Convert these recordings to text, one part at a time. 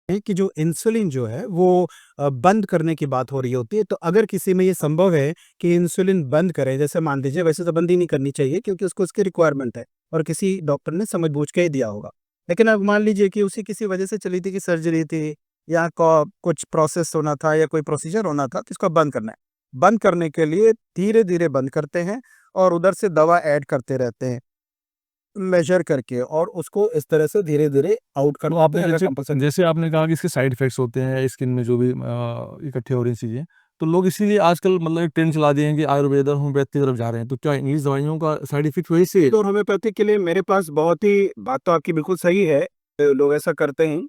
है कि जो इंसुलिन जो है वो बंद करने की बात हो रही होती है, तो अगर किसी में ये संभव है कि इंसुलिन बंद करें, जैसे मान लीजिए वैसे तो बंद ही नहीं करनी चाहिए क्योंकि उसको उसकी रिक्वायरमेंट है और किसी डॉक्टर ने समझ-बूझ के ही दिया होगा। लेकिन अब मान लीजिए कि उसे किसी वजह से चली थी कि सर्जरी थी या को कुछ प्रोसेस होना था या कोई प्रोसीजर होना था, तो इसको बंद करना है। बंद करने के लिए धीरे-धीरे बंद करते हैं और उधर से दवा ऐड करते रहते हैं। मेज़र करके और उसको इस तरह से धीरे-धीरे आउट कर तो देते आपने हैं अगर जैसे कंपल्सरी। जैसे आपने कहा कि इसके साइड इफ़ेक्ट्स होते हैं, स्किन में जो भी इकट्ठे हो रही चीज़ें, तो लोग इसीलिए आजकल मतलब एक ट्रेंड चला दिए हैं कि आयुर्वेद और होम्योपैथी की तरफ जा रहे हैं। तो क्या इंग्लिश दवाइयों का साइड इफ़ेक्ट वही से है? और होम्योपैथी के लिए मेरे पास बहुत ही बात तो आपकी बिल्कुल सही है। लोग ऐसा करते हैं।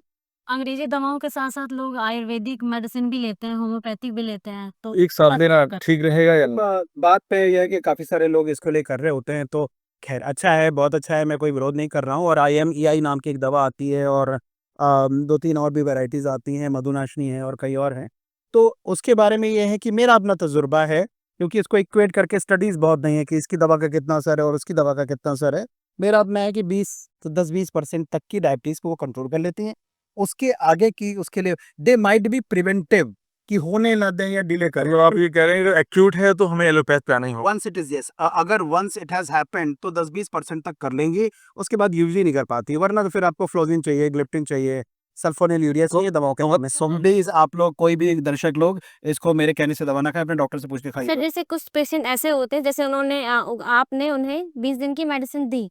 अंग्रेजी दवाओं के साथ-साथ लोग आयुर्वेदिक मेडिसिन भी लेते हैं, होम्योपैथिक भी लेते हैं, तो एक साथ लेना ठीक रहेगा या नहीं? बात पे ये है कि काफ़ी सारे लोग इसको लिए कर रहे होते हैं, तो ख़ैर अच्छा है, बहुत अच्छा है, मैं कोई विरोध नहीं कर रहा हूँ और IMEI नाम की एक दवा आती है और 2-3 और भी वैराइटीज़ आती हैं, मधुनाशनी है और कई और हैं। तो उसके बारे में ये है कि मेरा अपना तजुर्बा है, क्योंकि इसको इक्वेट करके स्टडीज़ बहुत नहीं है कि इसकी दवा का कितना असर है और उसकी दवा का कितना असर है। मेरा अपना है कि 10-20% तक की डायबिटीज़ को वो कंट्रोल कर लेती हैं। उसके आगे की उसके लिए दे माइट बी प्रिवेंटिव कि होने ना दें या डिले करें। मतलब आप ये कह रहे हैं कि एक्यूट है तो हमें एलोपैथ पे आना ही होगा। वंस इट इज़ येस अगर वंस इट हैज़ हैपेंड तो 10-20% तक कर लेंगी, उसके बाद यूज़ ही नहीं कर पाती, वरना तो फिर आपको फ्लोज़िन चाहिए, ग्लिप्टिन चाहिए, सल्फोनिलयूरिया चाहिए दवाओं के बाद में। सो प्लीज़ आप लोग कोई भी दर्शक लोग इसको मेरे कहने से दवा ना खाएँ, अपने डॉक्टर से पूछ के सर खाइए। जैसे कुछ पेशेंट ऐसे होते हैं जैसे आपने उन्हें 20 दिन की मेडिसिन दी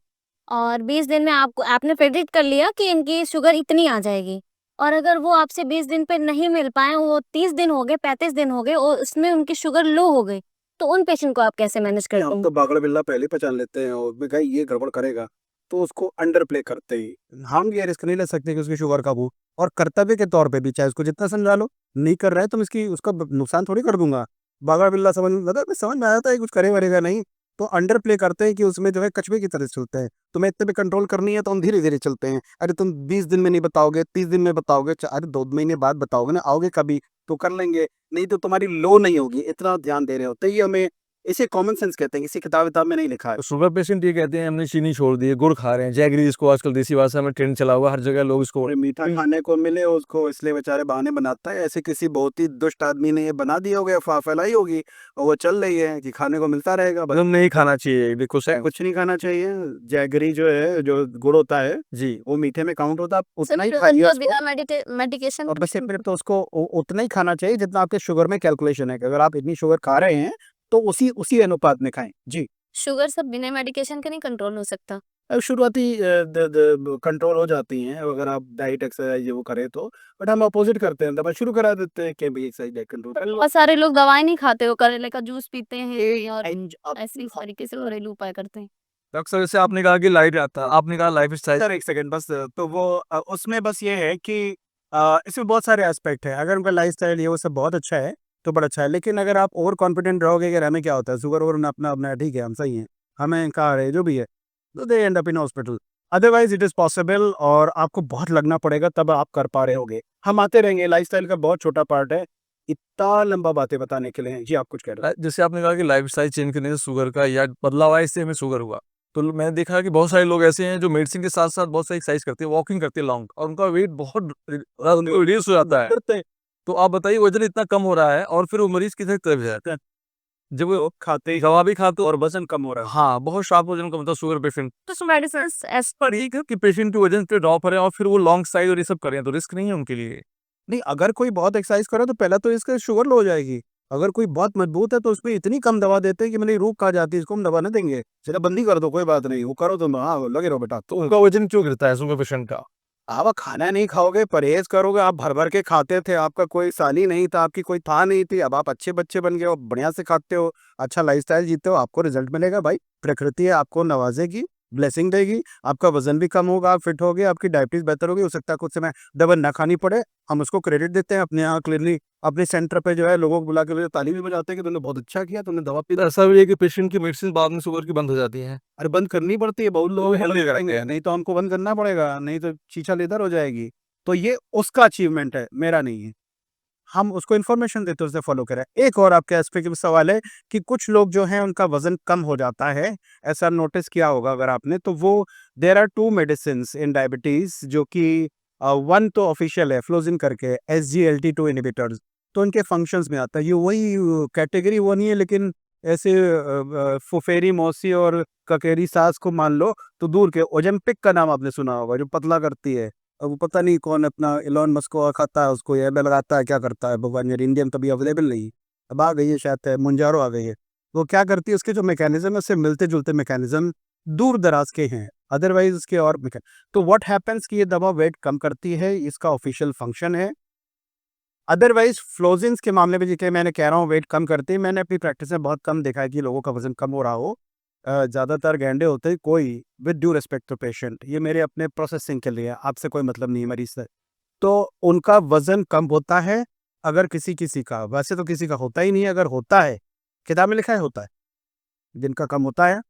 और 20 दिन में आपको आपने प्रेडिक्ट कर लिया कि इनकी शुगर इतनी आ जाएगी और अगर वो आपसे 20 दिन पे नहीं मिल पाए, वो 30 दिन हो गए, 35 दिन हो गए और उसमें उनकी शुगर लो हो गई, तो उन पेशेंट को आप कैसे मैनेज करते हम हो? तो बागड़ बिल्ला पहले ही पहचान लेते हैं और मैं कहा ये गड़बड़ करेगा, तो उसको अंडर प्ले करते ही। हम ये रिस्क नहीं ले सकते कि उसकी शुगर का वो और कर्तव्य के तौर पे भी चाहे उसको जितना समझा लो, नहीं कर रहा है तो मैं इसकी उसका नुकसान थोड़ी कर दूँगा। बागड़ बिल्ला समझ मतलब समझ में आया था ये कुछ करे-वरेगा नहीं, तो अंडर प्ले करते हैं कि उसमें जो है कछुए की तरह चलते हैं। तुम्हें इतने पे कंट्रोल करनी है तो हम धीरे-धीरे चलते हैं। अरे तुम 20 दिन में नहीं बताओगे, 30 दिन में बताओगे, अरे 2 महीने बाद बताओगे ना, आओगे कभी तो कर लेंगे, नहीं तो तुम्हारी लो नहीं होगी, इतना ध्यान दे रहे हो। तो ये हमें इसे कॉमन सेंस कहते हैं, किसी किताब-विताब में नहीं लिखा है। तो शुगर पेशेंट ये कहते हैं हमने चीनी छोड़ दी है, गुड़ खा रहे हैं, जैगरी जिसको आजकल देसी भाषा में ट्रेंड चला हुआ है, हर जगह लोग इसको कोई मीठा खाने को मिले उसको इसलिए बेचारे बहाने बनाता है। ऐसे किसी बहुत ही दुष्ट आदमी ने ये बना दी होगी, अफ़वाह फैलाई होगी और वो चल रही है कि खाने को मिलता रहेगा बस। मतलब नहीं खाना चाहिए, देखो कुछ नहीं खाना चाहिए। जैगरी जो है, जो गुड़ होता है, जी। वो मीठे में काउंट होता है। आप सर उतना ही फिर खाइए उनको उसको बिना मेडिकेशन और बस फिर तो उसको उतना ही खाना चाहिए जितना आपके शुगर में कैलकुलेशन है कि अगर आप इतनी शुगर खा रहे हैं, तो उसी उसी अनुपात में खाएँ। जी। शुगर सब बिना मेडिकेशन के नहीं कंट्रोल हो सकता? शुरुआती द कंट्रोल हो जाती हैं अगर आप डाइट एक्सरसाइज़ ये वो करें तो। बट हम अपोज़िट करते हैं, दवा शुरू करा देते हैं कि भई एक्सरसाइज़ डाइट कंट्रोल कर लो। बहुत सारे लोग दवाई नहीं खाते हो, करेले का जूस पीते हैं और एंज अप ऐसे इस तरीके से घरेलू उपाय करते हैं। तो अक्सर जैसे आपने कहा कि लाइट आता है, आपने कहा लाइफ़स्टाइल सर 1 सेकंड बस तो वो उसमें बस ये है कि इसमें बहुत सारे एस्पेक्ट हैं। अगर उनका लाइफ़स्टाइल ये वो सब बहुत अच्छा है, तो बड़ा अच्छा है। लेकिन अगर आप ओवर कॉन्फिडेंट रहोगे कि हमें क्या होता है, शुगर-वुगर अपना-अपना है, ठीक है, हम सही हैं, हमें कहा है, जो भी है, तो they end up in hospital. Otherwise it is possible और आपको बहुत लगना पड़ेगा तब आप कर पा रहे होगे। हम आते रहेंगे, लाइफ़स्टाइल का बहुत छोटा पार्ट है। इतना लंबा बातें बताने के लिए। जी, आप कुछ कह रहे थे? जैसे आपने कहा कि लाइफ़स्टाइल चेंज करने से शुगर का या बदलाव आया इससे हमें शुगर हुआ। तो मैंने देखा कि बहुत सारे लोग ऐसे हैं जो मेडिसिन के साथ-साथ बहुत सारी एक्सरसाइज करते हैं, वॉकिंग करते हैं लॉन्ग और उनका वेट बहुत उनको रिड्यूस हो जाता है। करते हैं। तो आप बताइए वज़न इतना कम हो रहा है और फिर वो मरीज़ किधर तरफ जाता है? जब वो खाते दवा भी खाता और वज़न कम हो रहा है। हाँ, बहुत शार्प वज़न कम होता है शुगर पेशेंट। तो इस मेडिसिन्स एज़ पर ये कि पेशेंट के वज़न पे ड्रॉप करें और फिर वो लॉन्ग एक्सरसाइज और ये सब करें, तो रिस्क नहीं है उनके लिए? नहीं, अगर कोई बहुत एक्सरसाइज़ करे तो पहला तो इसका शुगर लो हो जाएगी। अगर कोई बहुत मजबूत है तो उसमें इतनी कम दवा देते हैं कि मतलब रूह खा जाती है, इसको हम दवा नहीं देंगे। सीधा बंद ही कर दो, कोई बात नहीं, वो करो तुम हाँ, लगे रहो बेटा। तो उनका वज़न क्यों गिरता है शुगर पेशेंट का? आप खाना नहीं खाओगे, परहेज़ करोगे, आप भर-भर के खाते थे, आपका कोई साल ही नहीं था, आपकी कोई था नहीं थी, अब आप अच्छे बच्चे बन गए हो, बढ़िया से खाते हो, अच्छा लाइफ़स्टाइल जीते हो, आपको रिज़ल्ट मिलेगा भाई। प्रकृति है आपको नवाज़ेगी, ब्लेसिंग देगी, आपका वज़न भी कम होगा, आप फिट होगे, आपकी डायबिटीज़ बेहतर होगी, हो सकता है कुछ समय दवा ना खानी पड़े। हम उसको क्रेडिट देते हैं अपने यहाँ क्लियरली अपने सेंटर पे जो है लोगों को बुला के ताली भी बजाते हैं कि तुमने बहुत अच्छा किया, तुमने दवा पी तो ऐसा भी है कि पेशेंट की मेडिसिन बाद में शुगर की बंद हो जाती हैं। अरे बंद करनी पड़ती है, बहुत लोग हेल्प नहीं करते करेंगे, हैं। नहीं तो हमको बंद करना पड़ेगा, नहीं तो छीछा लेदर हो जाएगी। तो ये उसका अचीवमेंट है, मेरा नहीं है। हम उसको इन्फॉर्मेशन देते हैं, उसे फॉलो करें। एक और आपके एस्पेक्ट में सवाल है कि कुछ लोग जो हैं उनका वज़न कम हो जाता है, ऐसा नोटिस किया होगा अगर आपने तो वो there are 2 medicines in diabetes जो कि वन तो ऑफिशियल है फ्लोजिन करके, SGLT2 इनहिबिटर्स, तो इनके फंक्शंस में आता है। ये वही कैटेगरी वो नहीं है, लेकिन ऐसे फुफेरी मौसी और ककेरी सास को मान लो तो दूर के। ओजेम्पिक का नाम आपने सुना होगा, जो पतला करती है। अब वो पता नहीं कौन अपना एलोन मस्क को खाता है, उसको ये लगाता है, क्या करता है भगवान, यार इंडियन तभी अवेलेबल नहीं है। अब आ गई है शायद, मुंजारो आ गई है। वो क्या करती है, उसके जो मैकेनिज्म है उससे मिलते जुलते मैकेनिज्म दूर दराज के हैं, अदरवाइज उसके और तो व्हाट हैपेंस कि ये दवा वेट कम करती है, इसका ऑफिशियल फंक्शन है। अदरवाइज फ्लोजिन्स के मामले में जिसे मैंने कह रहा हूँ वेट कम करती है, मैंने अपनी प्रैक्टिस में बहुत कम देखा है कि लोगों का वजन कम हो रहा हो। ज़्यादातर गैंडे होते हैं, कोई with due respect to patient, ये मेरे अपने प्रोसेसिंग के लिए, आपसे कोई मतलब नहीं है मरीज से, तो उनका वजन कम होता है। अगर किसी किसी का, वैसे तो किसी का होता ही नहीं है, अगर होता है, किताब में लिखा है होता है, जिनका कम होता है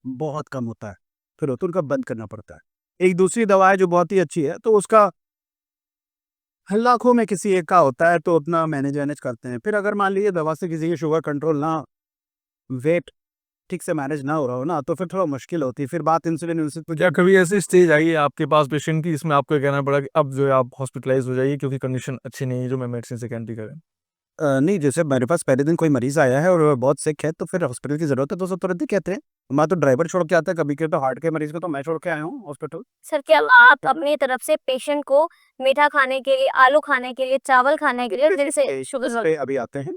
बहुत कम होता है, फिर तो उनका बंद करना पड़ता है। एक दूसरी दवा है जो बहुत ही अच्छी है, तो उसका लाखों में किसी एक का होता है, तो उतना मैनेज वैनेज करते हैं। फिर अगर मान लीजिए दवा से किसी की शुगर कंट्रोल ना, वेट ठीक से मैनेज ना हो रहा हो ना, तो फिर थोड़ा मुश्किल होती है, फिर बात इंसुलिन तो क्या कभी ऐसी स्टेज आई है आपके पास पेशेंट की जिसमें आपको ये कहना पड़ा कि अब जो है आप हॉस्पिटलाइज हो जाइए क्योंकि कंडीशन अच्छी नहीं है जो मैं मेडिसिन से कैंटी करें? नहीं, जैसे मेरे पास पहले दिन कोई मरीज आया है और वो बहुत सिक है, तो फिर हॉस्पिटल की ज़रूरत है, तो सब तुरंत ही कहते हैं। मैं तो ड्राइवर छोड़ के आता है, कभी के तो हार्ट के मरीज को तो मैं छोड़ के आया हूँ हॉस्पिटल। सर क्या आप अपनी तरफ से पेशेंट को मीठा खाने के लिए, आलू खाने के लिए, चावल खाने के लिए, जिनसे शुगर पे अभी आते हैं,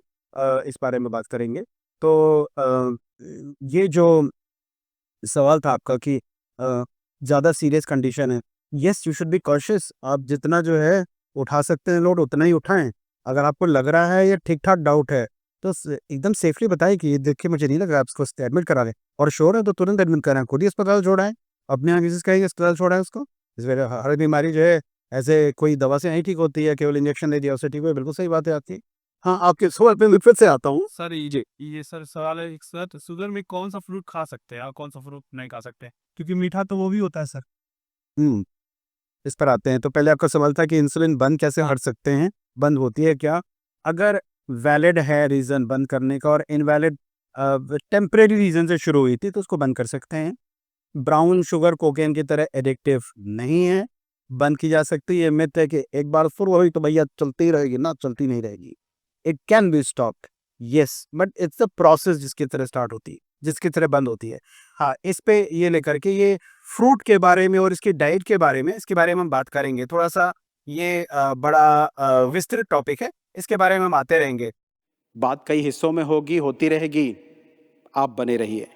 इस बारे में बात करेंगे। तो ये जो सवाल था आपका कि ज़्यादा सीरियस कंडीशन है, yes you should be cautious. आप जितना जो है उठा सकते हैं लोड उतना ही उठाएं। अगर आपको लग रहा है या ठीक ठाक डाउट है, तो एकदम सेफली बताएं कि ये देखिए मुझे नहीं लग रहा, आप इसको एडमिट करा दें, और श्योर है तो तुरंत एडमिट कराएं, खुद ही अस्पताल छोड़ाएं। अपने यहाँ किसी से कहेंगे अस्पताल छोड़ाएं उसको। इस वजह हर बीमारी जो है ऐसे कोई दवा से नहीं ठीक होती है, केवल इंजेक्शन दे दिया उससे ठीक हुई, बिल्कुल सही बात है आपकी। हाँ, आपके सवाल पे मैं फिर से आता हूँ। सर ये सर सवाल है एक, सर शुगर में कौन सा फ्रूट खा सकते हैं और कौन सा फ्रूट नहीं खा सकते, क्योंकि मीठा तो वो भी होता है सर। हम्म इस पर आते हैं। तो पहले आपका सवाल था कि इंसुलिन बंद कैसे हट सकते हैं, बंद होती है क्या? अगर वैलिड है रीज़न बंद करने का, और इनवैलिड टेम्परेरी रीज़न से शुरू हुई थी, तो उसको बंद कर सकते हैं। ब्राउन शुगर कोकेन की तरह एडिक्टिव नहीं है, बंद की जा सकती है। ये मिथ है कि एक बार शुरू हुई तो भैया चलती रहेगी, ना चलती नहीं रहेगी। It can be stopped, yes, but it's a process जिसकी तरह स्टार्ट होती है, जिसकी तरह बंद होती है। हाँ, इस पे ये लेकर के ये फ्रूट के बारे में और इसकी डाइट के बारे में, इसके बारे में हम बात करेंगे थोड़ा सा। ये बड़ा विस्तृत टॉपिक है, इसके बारे में हम आते रहेंगे। बात कई हिस्सों में होगी, होती रहेगी। आप बने रहिए।